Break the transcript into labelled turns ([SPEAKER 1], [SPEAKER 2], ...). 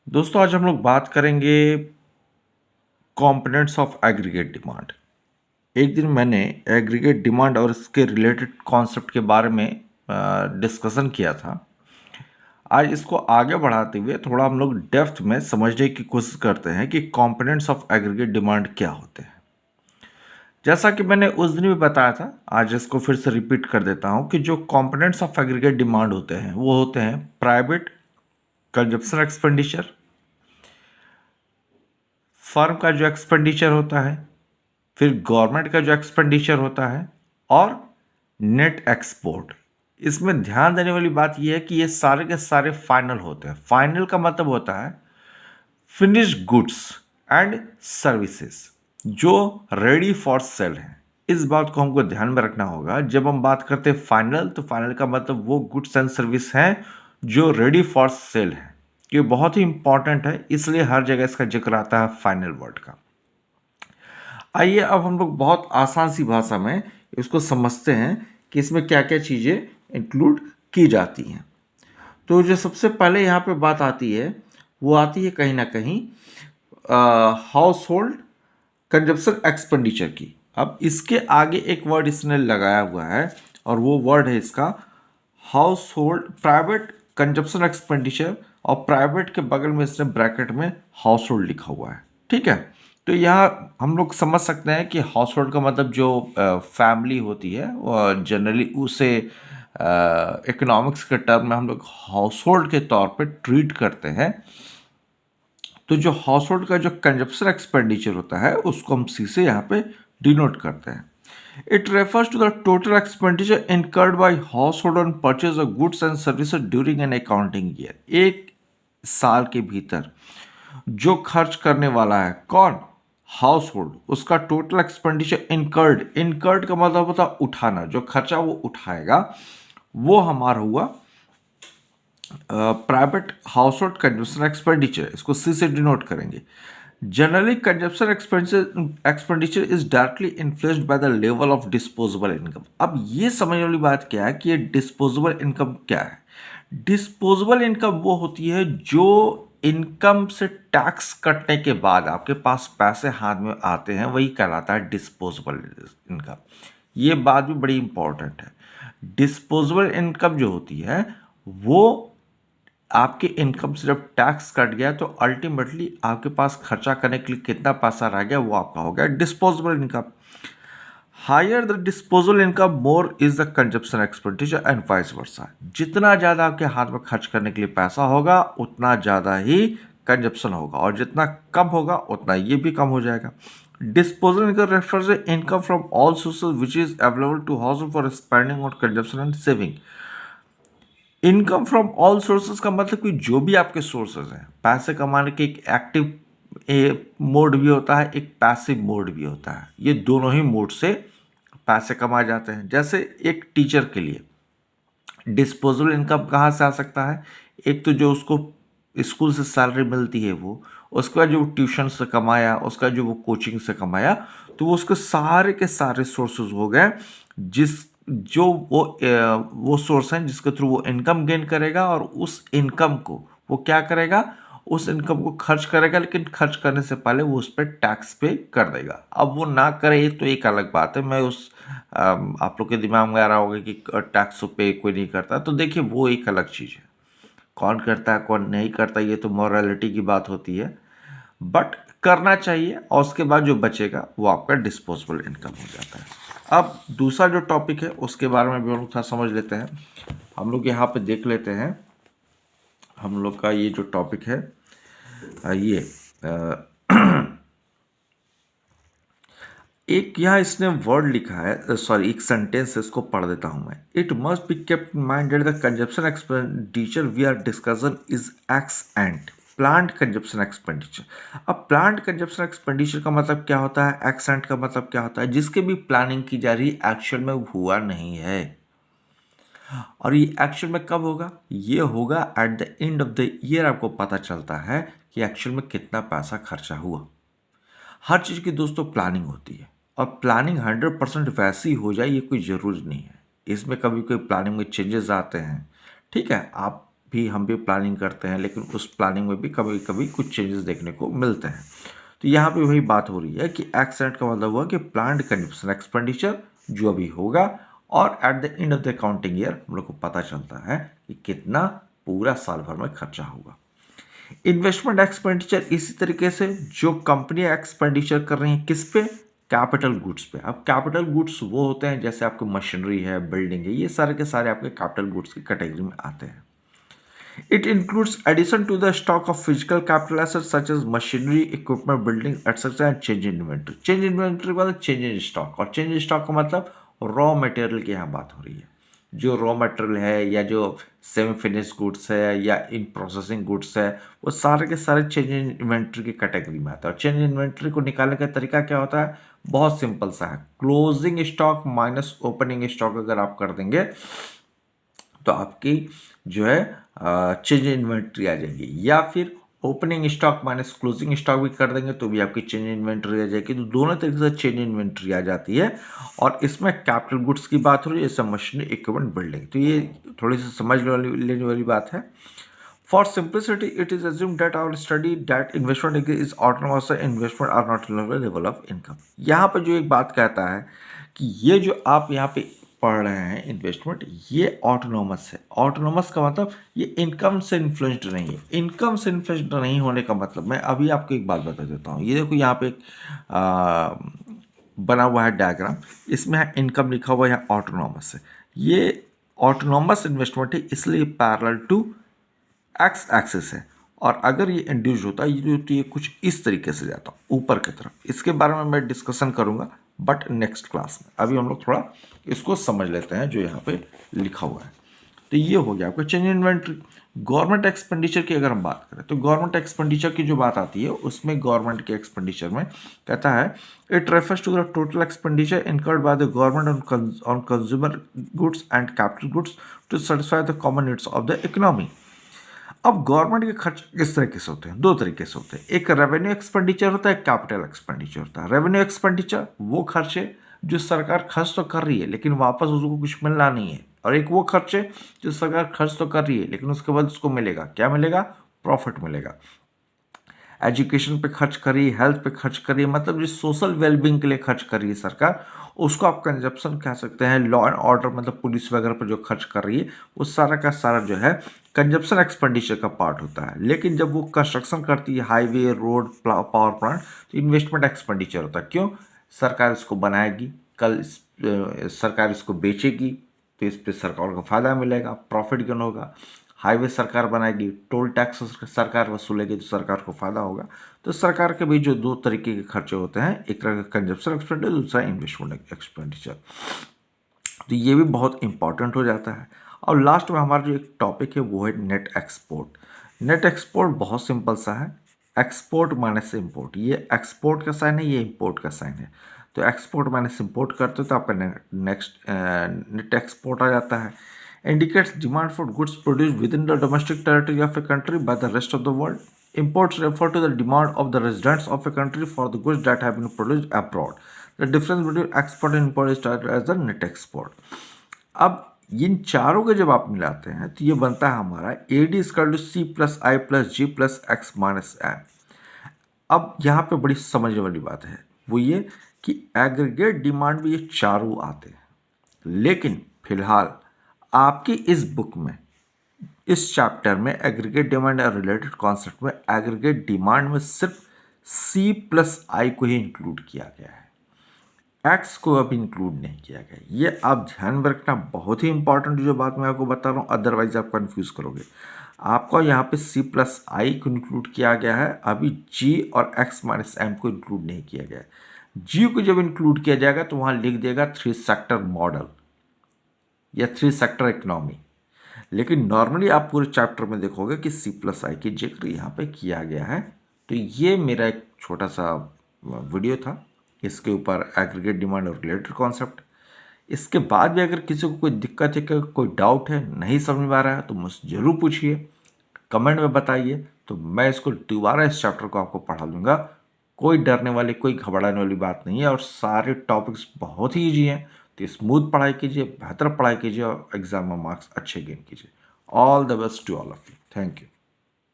[SPEAKER 1] दोस्तों आज हम लोग बात करेंगे कंपोनेंट्स ऑफ एग्रीगेट डिमांड। एक दिन मैंने एग्रीगेट डिमांड और इसके रिलेटेड कॉन्सेप्ट के बारे में डिस्कशन किया था। आज इसको आगे बढ़ाते हुए थोड़ा हम लोग डेप्थ में समझने की कोशिश करते हैं कि कंपोनेंट्स ऑफ एग्रीगेट डिमांड क्या होते हैं। जैसा कि मैंने उस दिन भी बताया था, आज इसको फिर से रिपीट कर देता हूं कि जो कंपोनेंट्स ऑफ एग्रीगेट डिमांड होते हैं वो होते हैं प्राइवेट कंजप्शन एक्सपेंडिचर, फर्म का जो एक्सपेंडिचर होता है, फिर गवर्नमेंट का जो एक्सपेंडिचर होता है और नेट एक्सपोर्ट। इसमें ध्यान देने वाली बात यह है कि ये सारे के सारे फाइनल होते हैं। फाइनल का मतलब होता है फिनिश्ड गुड्स एंड सर्विसेज जो रेडी फॉर सेल है। इस बात को हमको ध्यान में रखना होगा। जब हम बात करते हैं फाइनल, तो फाइनल का मतलब वो गुड्स एंड सर्विस हैं जो रेडी फॉर सेल है। ये बहुत ही इंपॉर्टेंट है, इसलिए हर जगह इसका जिक्र आता है फाइनल वर्ड का। आइए अब हम लोग बहुत आसान सी भाषा में इसको समझते हैं कि इसमें क्या क्या चीज़ें इंक्लूड की जाती हैं। तो जो सबसे पहले यहाँ पे बात आती है वो आती है कहीं ना कहीं हाउस होल्ड कंजप्शन एक्सपेंडिचर की। अब इसके आगे एक वर्ड इसने लगाया हुआ है और वो वर्ड है इसका house hold private consumption expenditure, और प्राइवेट के बगल में इसने ब्रैकेट में हाउस होल्ड लिखा हुआ है। ठीक है, तो यहाँ हम लोग समझ सकते हैं कि हाउस होल्ड का मतलब जो फैमिली होती है जनरली उसे इकोनॉमिक्स के टर्म में हम लोग हाउस होल्ड के तौर पे ट्रीट करते हैं। तो जो हाउस होल्ड का जो कंजप्शन एक्सपेंडिचर होता है उसको हम सी से यहाँ पे डिनोट करते हैं। It refers to the total expenditure incurred by household on purchase of goods and services during an accounting year. एक साल के भीतर जो खर्च करने वाला है कौन, हाउस होल्ड, उसका टोटल एक्सपेंडिचर इनकर्ड, इनकर्ड का मतलब होता है उठाना, जो खर्चा वो उठाएगा वो हमारा हुआ private house hold consumption expenditure. इसको सी से डिनोट करेंगे। Generally consumption expenditure is directly influenced by the level of disposable income. अब ये समझने वाली बात क्या है कि ये डिस्पोजेबल इनकम क्या है। डिस्पोजेबल इनकम वो होती है जो इनकम से टैक्स कटने के बाद आपके पास पैसे हाथ में आते हैं, वही कहलाता है डिस्पोजेबल इनकम। ये बात भी बड़ी इंपॉर्टेंट है। डिस्पोजेबल इनकम जो होती है वो आपके इनकम से जब टैक्स कट गया तो अल्टीमेटली आपके पास खर्चा करने के लिए कितना पैसा रह गया वो आपका हो गया disposable income. Higher the disposal income more is the consumption expenditure and vice versa. जितना ज़्यादा आपके हाथ में खर्च करने के लिए पैसा होगा उतना ज़्यादा ही कंजप्शन होगा, और जितना कम होगा उतना ये भी कम हो जाएगा। Disposal income refers income from all sources which is available to house for spending on consumption and saving. Income from all sources का मतलब कि जो भी आपके सोर्सेज हैं, पैसे कमाने के एक एक्टिव मोड भी होता है, एक पैसिव मोड भी होता है। ये दोनों ही मोड से पैसे कमाए जाते हैं। जैसे एक टीचर के लिए डिस्पोजेबल इनकम कहाँ से आ सकता है, एक तो जो उसको स्कूल से सैलरी मिलती है वो, उसके बाद जो ट्यूशन से कमाया, उसका जो वो कोचिंग से कमाया, तो वो उसके सारे के सारे सोर्सेज हो गए जिस जो वो सोर्स हैं जिसके थ्रू वो इनकम गेन करेगा, और उस इनकम को वो क्या करेगा, उस इनकम को खर्च करेगा, लेकिन खर्च करने से पहले वो उस पर टैक्स पे कर देगा। अब वो ना करे तो एक अलग बात है। मैं उस आप लोग के दिमाग में आ रहा होगा कि टैक्स पे कोई नहीं करता, तो देखिए वो एक अलग चीज़ है। कौन करता है कौन नहीं करता ये तो मॉरलिटी की बात होती है, बट करना चाहिए, और उसके बाद जो बचेगा वो आपका डिस्पोजेबल इनकम हो जाता है। अब दूसरा जो टॉपिक है उसके बारे में भी हम लोग थोड़ा समझ लेते हैं। हम लोग यहाँ पे देख लेते हैं हम लोग का ये जो टॉपिक है ये एक यहाँ इसने वर्ड लिखा है, सॉरी एक सेंटेंस, इसको पढ़ देता हूँ मैं। It must be kept in mind that the consumption expenditure we are discussion is ex and plant consumption expenditure. अब प्लांट कंजप्शन एक्सपेंडिचर का मतलब क्या होता है, एक्स एंड का मतलब क्या होता है, जिसके भी प्लानिंग की जा रही एक्चुअल में हुआ नहीं है। और ये एक्चुअल में कब होगा, ये होगा at the end of the year. आपको पता चलता है कि एक्चुअल में कितना पैसा खर्चा हुआ। हर चीज़ की दोस्तों प्लानिंग होती है, और प्लानिंग 100% वैसी हो जाए ये कोई ज़रूरी नहीं है। इसमें कभी कोई प्लानिंग में चेंजेस आते हैं। ठीक है, आप भी हम भी प्लानिंग करते हैं, लेकिन उस प्लानिंग में भी कभी कभी कुछ चेंजेस देखने को मिलते हैं। तो यहाँ पे वही बात हो रही है कि एक्सेंट का मतलब हुआ कि प्लान्ड कंजप्शन एक्सपेंडिचर जो अभी होगा, और at the end of the accounting year हम लोग को पता चलता है कि कितना पूरा साल भर में खर्चा होगा। इन्वेस्टमेंट एक्सपेंडिचर इसी तरीके से जो कंपनियां एक्सपेंडिचर कर रही हैं किस पे, कैपिटल गुड्स पे। अब कैपिटल गुड्स वो होते हैं जैसे आपकी मशीनरी है, बिल्डिंग है, ये सारे के सारे आपके कैपिटल गुड्स की कैटेगरी में आते हैं। It includes addition to the stock of physical capital assets such as machinery, equipment, building, etc. and change in inventory. Change in inventory मतलब change in stock, और change in stock का मतलब raw material की यहाँ बात हो रही है। जो रॉ मटेरियल है या जो सेमी फिनिश गुड्स है या इन प्रोसेसिंग गुड्स है, वो सारे के सारे चेंज इन इन्वेंट्री की कैटेगरी में आता है। और चेंज इन इन्वेंट्री को निकालने का तरीका क्या होता है, बहुत सिंपल सा है, closing stock minus opening stock अगर आप कर देंगे तो आपकी जो है चेंज इन्वेंट्री आ जाएगी, या फिर opening stock minus closing stock भी कर देंगे तो भी आपकी चेंज इन्वेंट्री आ जाएगी। तो दोनों तरीके से चेंज इन्वेंट्री आ जाती है। और इसमें कैपिटल गुड्स की बात हो रही है, जैसे मशीनरी, इक्विपमेंट, बिल्डिंग। तो ये थोड़ी सी समझ लेने वाली बात है। For simplicity, it is assumed that our study that investment is autonomous and investment are not level of income। यहाँ पर जो एक बात कहता है कि ये जो आप यहाँ पे पढ़ रहे हैं इन्वेस्टमेंट, ये ऑटोनोमस है। ऑटोनोमस का मतलब ये इनकम से इन्फ्लुएंस्ड नहीं है। इनकम से इन्फ्लुएंस्ड नहीं होने का मतलब, मैं अभी आपको एक बात बता देता हूँ। ये देखो यहाँ पे बना हुआ है डायग्राम, इसमें है इनकम लिखा हुआ है, यहाँ ऑटोनोमस है। ये ऑटोनोमस इन्वेस्टमेंट है, इसलिए पैरेलल टू एक्स एक्सिस है। और अगर ये इंड्यूस होता है तो ये कुछ इस तरीके से जाता ऊपर की तरफ। इसके बारे में मैं डिस्कशन करूंगा बट नेक्स्ट क्लास में। अभी हम लोग थोड़ा इसको समझ लेते हैं जो यहाँ पे लिखा हुआ है। तो ये हो गया आपका चेंज इन्वेंट्री। गवर्नमेंट एक्सपेंडिचर की अगर हम बात करें तो गवर्नमेंट एक्सपेंडिचर की जो बात आती है उसमें गवर्नमेंट के एक्सपेंडिचर में कहता है, it refers to the total expenditure incurred by the government on consumer goods and capital goods to satisfy the common needs of the economy. अब गवर्नमेंट के खर्च किस तरीके से होते हैं, दो तरीके से होते हैं। एक रेवेन्यू एक्सपेंडिचर होता है, कैपिटल एक्सपेंडिचर होता है। रेवेन्यू एक्सपेंडिचर वो खर्चे जो सरकार खर्च तो कर रही है लेकिन वापस उसको कुछ मिलना नहीं है, और एक वो खर्चे जो सरकार खर्च तो कर रही है लेकिन उसके बाद उसको मिलेगा क्या, मिलेगा प्रॉफिट मिलेगा। एजुकेशन पे खर्च करी, हेल्थ पे खर्च करी, मतलब जो सोशल वेलबींग के लिए खर्च कर रही है सरकार, उसको आप कंजप्शन कह सकते हैं। लॉ एंड ऑर्डर मतलब पुलिस वगैरह पर जो खर्च कर रही है वो सारा का सारा जो है कंजप्शन एक्सपेंडिचर का पार्ट होता है। लेकिन जब वो कंस्ट्रक्शन करती है, हाईवे, रोड, पावर प्लांट, तो इन्वेस्टमेंट एक्सपेंडिचर होता है। क्यों, सरकार इसको बनाएगी, कल सरकार इसको बेचेगी तो इस पर सरकार को फायदा मिलेगा, प्रॉफिट गेन होगा। हाईवे सरकार बनाएगी, टोल टैक्स सरकार वसूलेगी तो सरकार को फायदा होगा। तो सरकार के भी जो दो तरीके के खर्चे होते हैं, एक तरह का कंजप्शन एक्सपेंडिचर, दूसरा इन्वेस्टमेंट एक्सपेंडिचर। तो ये भी बहुत इंपॉर्टेंट हो जाता है। और लास्ट में हमारा जो एक टॉपिक है वो है नेट एक्सपोर्ट। नेट एक्सपोर्ट बहुत सिंपल सा है, एक्सपोर्ट माइनस इम्पोर्ट। ये एक्सपोर्ट का साइन है, ये इम्पोर्ट का साइन है। तो एक्सपोर्ट माइनस इम्पोर्ट करते हो तो आपका नेट एक्सपोर्ट आ जाता है। Indicates demand for goods produced within the domestic territory of a country by the rest of the world. Imports refer to the demand of the residents of a country for the goods that have been produced abroad. The difference between export and import is stated as the net export. अब इन चारों के जब आप मिलाते हैं तो ये बनता है हमारा AD = C + I + G + X - M। अब यहाँ पे बड़ी समझने वाली बात है, वो ये कि एग्रीगेट डिमांड में ये चारों आते हैं, लेकिन फिलहाल आपकी इस बुक में, इस चैप्टर में एग्रीगेट डिमांड और रिलेटेड कॉन्सेप्ट में एग्रीगेट डिमांड में सिर्फ C + I को ही इंक्लूड किया गया है, X को अब इंक्लूड नहीं किया गया। ये आप ध्यान में रखना, बहुत ही इंपॉर्टेंट जो बात मैं आपको बता रहा हूँ, अदरवाइज आप कंफ्यूज करोगे। आपका यहाँ पे C + I को इंक्लूड किया गया है, अभी G और X - M को इंक्लूड नहीं किया गया है। G को जब इंक्लूड किया जाएगा तो वहाँ लिख देगा 3 सेक्टर मॉडल या 3 सेक्टर इकोनॉमी। लेकिन नॉर्मली आप पूरे चैप्टर में देखोगे कि C + I की जिक्र यहाँ पे किया गया है। तो ये मेरा एक छोटा सा वीडियो था इसके ऊपर, एग्रीगेट डिमांड और रिलेटेड कॉन्सेप्ट। इसके बाद भी अगर किसी को कोई दिक्कत है, कोई डाउट है, नहीं समझ में आ रहा है तो मुझसे ज़रूर पूछिए, कमेंट में बताइए, तो मैं इसको दोबारा इस चैप्टर को आपको पढ़ा दूंगा। कोई डरने वाली, कोई घबराने वाली बात नहीं है, और सारे टॉपिक्स बहुत ही ईजी हैं। तो स्मूथ पढ़ाई कीजिए, बेहतर पढ़ाई कीजिए और एग्ज़ाम में मार्क्स अच्छे गेन कीजिए। All the best to all of you. Thank you.